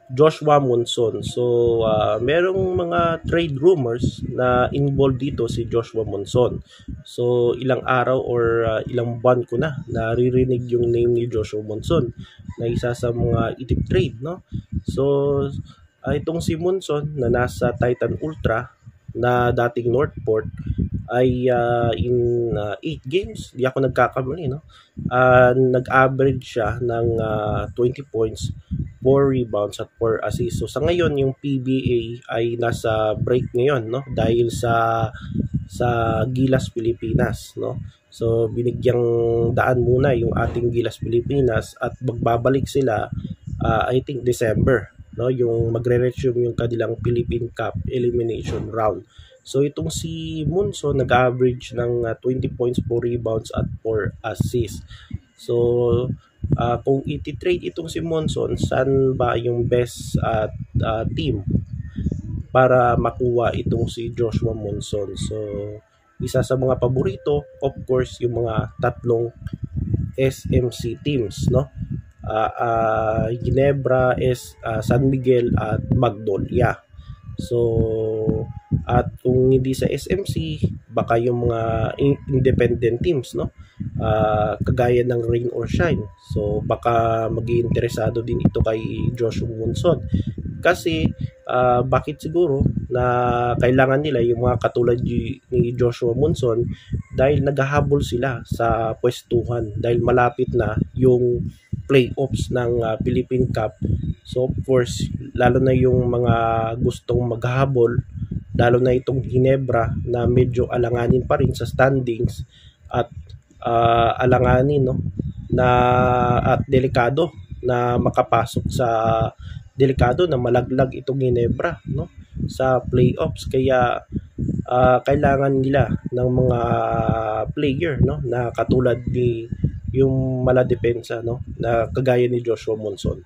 Joshua Monson. So, merong mga trade rumors na involved dito si Joshua Monson. So, ilang araw or ilang buwan ko na naririnig yung name ni Joshua Monson na isa sa mga itik trade, no? So, itong si Monson na nasa Titan Ultra na dating Northport ay in 8 games, di ako nagkakamali, no? Nag-average siya ng 20 points, 4 rebounds at 4 assists. So sa ngayon yung PBA ay nasa break ngayon, no? Dahil sa Gilas Pilipinas, no? So binigyang daan muna yung ating Gilas Pilipinas at magbabalik sila I think December, no? Yung magre-resume yung kanilang Philippine Cup elimination round. So itong si Monson nag-average ng 20 points, 4 rebounds at 4 assists. So kung iti-trade itong si Monson, saan ba yung best team para makuha itong si Joshua Monson? So isa sa mga paborito, of course, yung mga tatlong SMC teams, no? Ginebra, San Miguel at Magnolia. So at kung hindi sa SMC, baka yung mga independent teams, no? Kagaya ng Rain or Shine. So baka mag-iinteresado din ito kay Joshua Monson. Kasi bakit siguro na kailangan nila yung mga katulad ni Joshua Monson, dahil naghahabol sila sa pwestuhan dahil malapit na yung playoffs ng Philippine Cup. So of course, lalo na yung mga gustong maghahabol, lalo na itong Ginebra na medyo alanganin pa rin sa standings at alanganin, no, na at delikado na makapasok sa delikado na malaglag itong Ginebra, no, sa playoffs. Kaya kailangan nila ng mga player, no, na katulad ni yung maladepensa, no, na kagaya ni Joshua Monson.